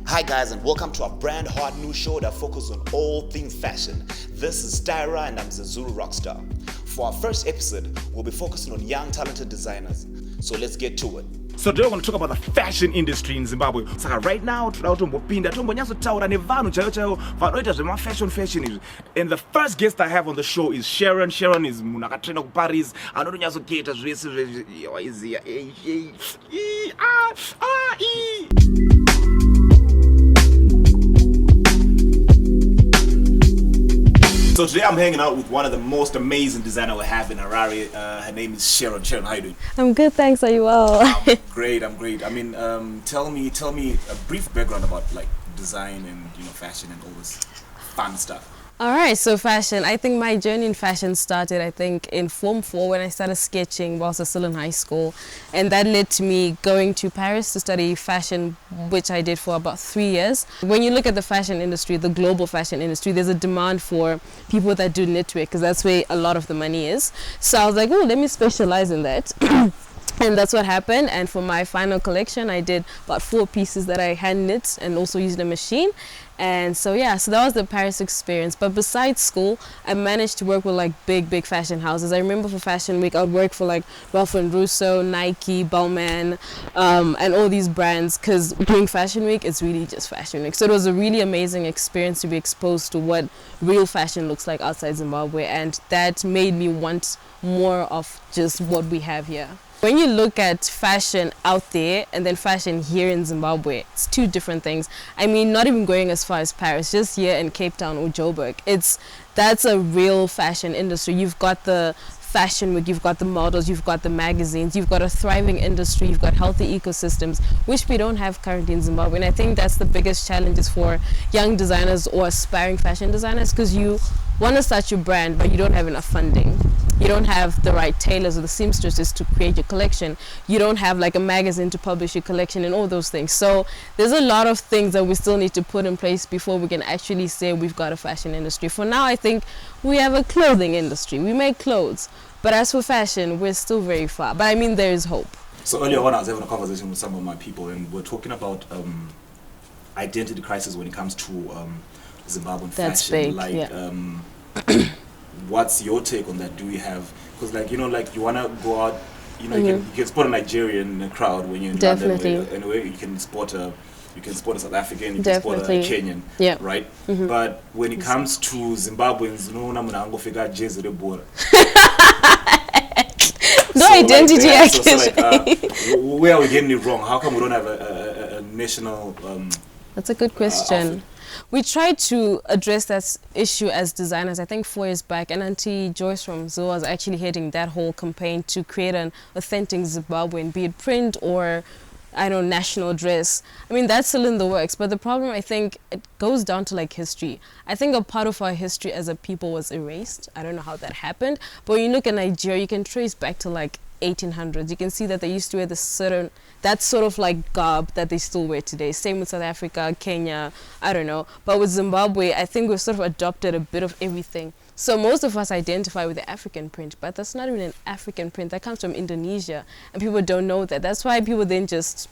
Hi guys, and welcome to our brand hot new show that focuses on all things fashion. This is Staera and I'm Zezururocksta. For our first episode, we'll be focusing on young talented designers. So let's get to it. So today we're going to talk about the fashion industry in Zimbabwe. So right now, tombopinda tombonyasotaura nevanhu chaivo vanoita zvemafashion izvi. And the first guest I have on the show is Sharon. Sharon is munhu akatrenda kuParis, anotonyatsokuita zvese zveziya. So today I'm hanging out with one of the most amazing designers we have in Harare. Her name is Sharon. Sharon, how are you doing? I'm good, thanks. Are you well? I'm great. I mean, tell me a brief background about like design and fashion and all this fun stuff. All right, so fashion. I think my journey in fashion started, in Form 4 when I started sketching whilst I was still in high school. And that led to me going to Paris to study fashion, which I did for about 3 years. When you look at the fashion industry, the global fashion industry, there's a demand for people that do knitwear because that's where a lot of the money is. So I was like, oh, let me specialize in that. And that's what happened. And for my final collection, I did about 4 pieces that I hand knit and also used a machine. And so that was the Paris experience. But besides school, I managed to work with like big fashion houses. I remember for Fashion Week, I would work for like Ralph and Russo, Nike, Bowman, and all these brands, because during Fashion Week, it's really just Fashion Week. So it was a really amazing experience to be exposed to what real fashion looks like outside Zimbabwe, and that made me want more of just what we have here. When you look at fashion out there and then fashion here in Zimbabwe, it's two different things. I mean, not even going as far as Paris, just here in Cape Town or Joburg. That's a real fashion industry. You've got the Fashion Week, you've got the models, you've got the magazines, you've got a thriving industry, you've got healthy ecosystems, which we don't have currently in Zimbabwe. And I think that's the biggest challenges for young designers or aspiring fashion designers, because you want to start your brand, but you don't have enough funding. You don't have the right tailors or the seamstresses to create your collection. You don't have like a magazine to publish your collection and all those things. So there's a lot of things that we still need to put in place before we can actually say we've got a fashion industry. For now, I think we have a clothing industry. We make clothes. But as for fashion, we're still very far. But I mean, there is hope. So earlier on, I was having a conversation with some of my people, and we're talking about identity crisis when it comes to Zimbabwean That's fashion. big, yeah. What's your take on that? Do we have, because you want to go out, you can spot a Nigerian crowd when you're in Definitely. London. Anyway, you can spot a South African, you Definitely. can spot a Kenyan, Yeah. right? But when it comes to Zimbabweans, No identity, actually. Where are we getting it wrong? How come we don't have a national? That's a good question. Outfit? We tried to address that issue as designers, I think 4 years back, and Auntie Joyce from Zoo was actually heading that whole campaign to create an authentic Zimbabwean, be it print or, national dress. I mean, that's still in the works, but the problem, I think, it goes down to like history. I think a part of our history as a people was erased. I don't know how that happened, but when you look at Nigeria, you can trace back to like 1800s. You can see that they used to wear that sort of like garb that they still wear today. Same with South Africa, Kenya, I don't know. But with Zimbabwe, I think we've sort of adopted a bit of everything. So most of us identify with the African print, but that's not even an African print. That comes from Indonesia, and people don't know that. That's why people then just,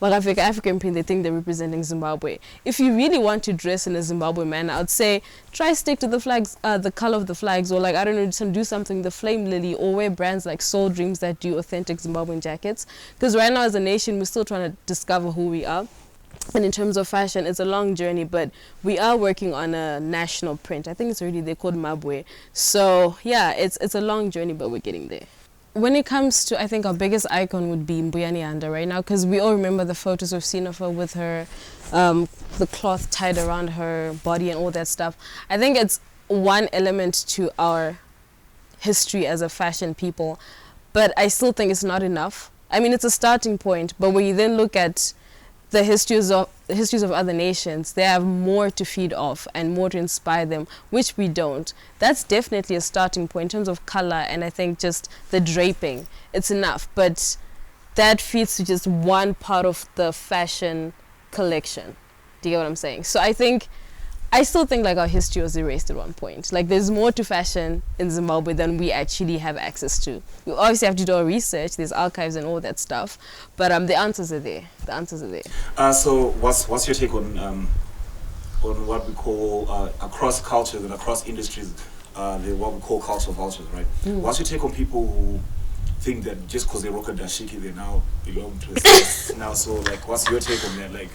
African print, they think they're representing Zimbabwe. If you really want to dress in a Zimbabwe manner, I'd say try stick to the flags, the color of the flags, or do something, the flame lily, or wear brands like Soul Dreams that do authentic Zimbabwean jackets. Because right now as a nation, we're still trying to discover who we are. And in terms of fashion, it's a long journey, but we are working on a national print. I think they're called Mabwe. So yeah, it's a long journey, but we're getting there. When it comes to, I think our biggest icon would be Mbuyani Anda right now, because we all remember the photos we've seen of her with her, the cloth tied around her body and all that stuff. I think it's one element to our history as a fashion people, but I still think it's not enough. I mean, it's a starting point, but when you then look at the histories of other nations, they have more to feed off and more to inspire them, which we don't. That's definitely a starting point in terms of color, and I think just the draping, it's enough. But that feeds to just one part of the fashion collection. Do you get what I'm saying? So I think I still think like our history was erased at one point. Like there's more to fashion in Zimbabwe than we actually have access to. We obviously have to do our research. There's archives and all that stuff, but the answers are there. The answers are there. So what's your take on what we call across cultures and across industries, what we call cultural vultures, right? What's your take on people who think that just because they rock a dashiki, they now belong to a space now? So like, what's your take on that? Like,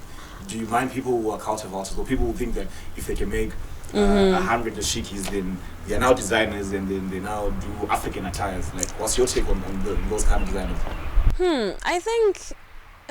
do you mind people who are culture vultures, or people who think that if they can make 100 dashikis, then they're now designers and then they now do African attires? Like, what's your take on those kind of designers? I think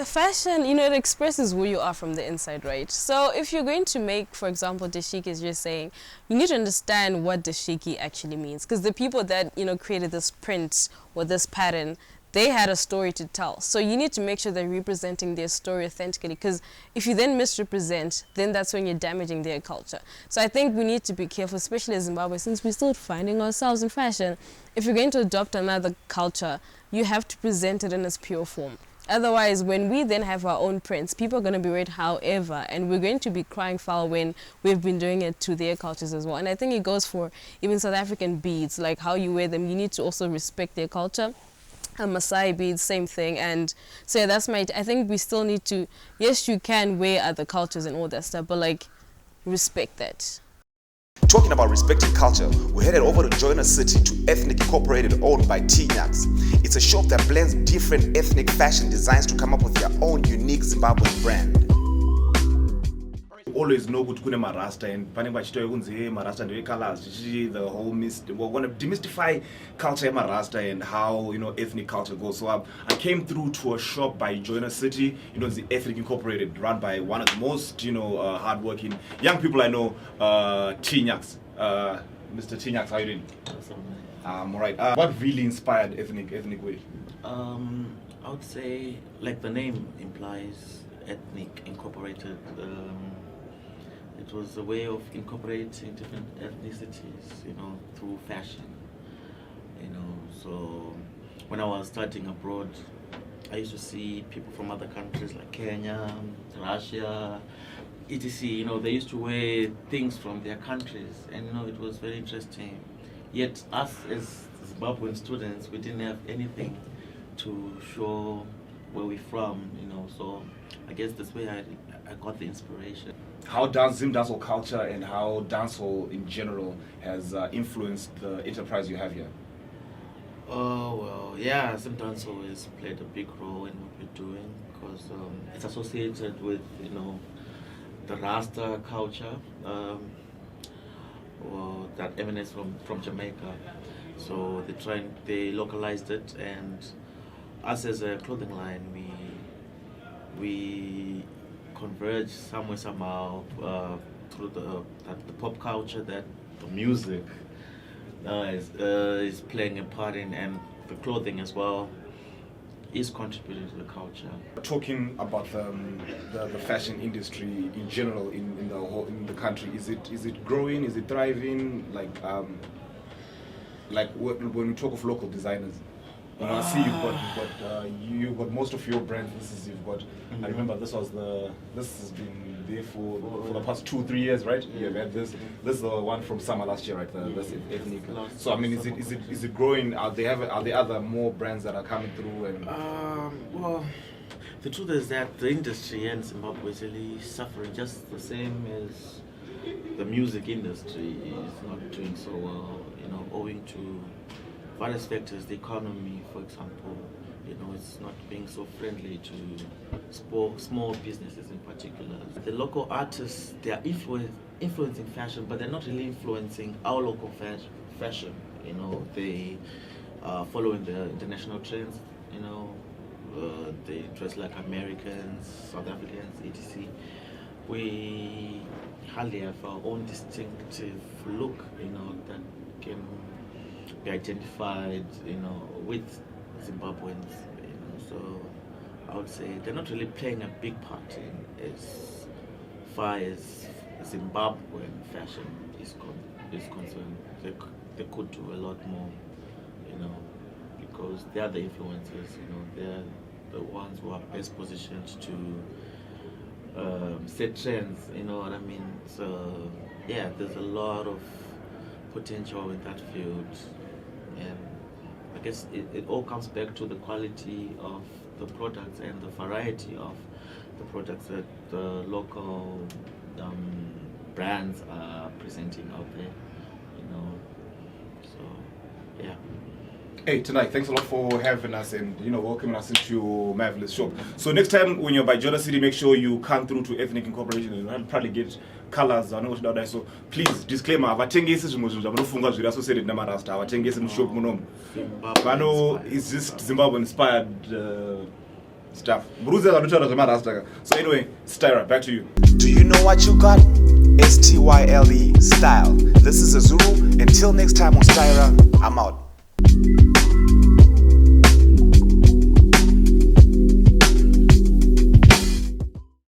fashion, it expresses who you are from the inside, right? So if you're going to make, for example, dashiki, as you're saying, you need to understand what dashiki actually means, because the people that created this print or this pattern, they had a story to tell. So you need to make sure they're representing their story authentically, because if you then misrepresent, then that's when you're damaging their culture. So I think we need to be careful, especially as Zimbabwe, since we're still finding ourselves in fashion. If you're going to adopt another culture, you have to present it in its pure form. Otherwise, when we then have our own prints, people are going to be worried however, and we're going to be crying foul when we've been doing it to their cultures as well. And I think it goes for even South African beads, like how you wear them. You need to also respect their culture. Maasai beads, same thing. And so yeah, I think we still need to, yes, you can wear other cultures and all that stuff, but like, respect that. Talking about respecting culture, we headed over to Joiner City to Ethniq Incorporated, owned by Ethniq-inc. It's a shop that blends different ethnic fashion designs to come up with their own unique Zimbabwean brand. Always know good kune marasta and panenge vachitaura kunzi marasta ndeve colors, the whole we're going to demystify culture marasta and how ethnic culture goes. So I came through to a shop by Joiner City, the Ethniq Incorporated, run by one of the most hardworking young people I know, Ethniq. Mr. Ethniq, how are you doing? All right. What really inspired Ethniq way? I would say, like the name implies, Ethniq Incorporated. It was a way of incorporating different ethnicities, through fashion. So when I was studying abroad, I used to see people from other countries like Kenya, Russia, etc. They used to wear things from their countries, and it was very interesting. Yet us as Zimbabwean students, we didn't have anything to show where we're from, so I guess that's where I got the inspiration. How Zim dancehall culture and how dancehall in general has influenced the enterprise you have here? Oh, well, yeah, Zim dancehall has played a big role in what we're doing, because it's associated with, the Rasta culture, that emanates from Jamaica. So they localized it, and us as a clothing line, we converge somehow through the pop culture that the music is playing a part in, and the clothing as well is contributing to the culture. Talking about the fashion industry in general in the country, is it growing? Is it thriving? Like when we talk of local designers, I see you've got most of your brands. I remember this has been there for the past 2-3 years, right? Yeah, we had this is the one from summer last year, right? That's Ethniq. So I mean, is it growing? Are there other more brands that are coming through? And well, the truth is that the industry in Zimbabwe is really suffering, just the same as the music industry is not doing so well. Owing to various factors, the economy, for example, it's not being so friendly to small businesses in particular. The local artists, they are influencing fashion, but they're not really influencing our local fashion. They are following the international trends. They dress like Americans, South Africans, etc. We hardly have our own distinctive look, that can be identified, with Zimbabweans. So I would say they're not really playing a big part in as far as Zimbabwean fashion is concerned. They could do a lot more, because they are the influencers. They're the ones who are best positioned to set trends. You know what I mean? So yeah, there's a lot of potential in that field. And I guess it all comes back to the quality of the products and the variety of the products that the local brands are presenting out there, you know. So, yeah. Hey, tonight, thanks a lot for having us and welcoming us into your marvelous shop. So next time when you're by Joda City, make sure you come through to Ethniq-inc Corporation and you'll probably get colors. I know what that. So please disclaimer: avatengesi zvimwe zvinhu zvavanofunga zviri associated namarasta. Avatengesi mushop munomu. Vano is just Zimbabwe inspired stuff. So anyway, Staera, back to you. Do you know what you got? STYLE style. This is Zezuru. Until next time on Staera, I'm out.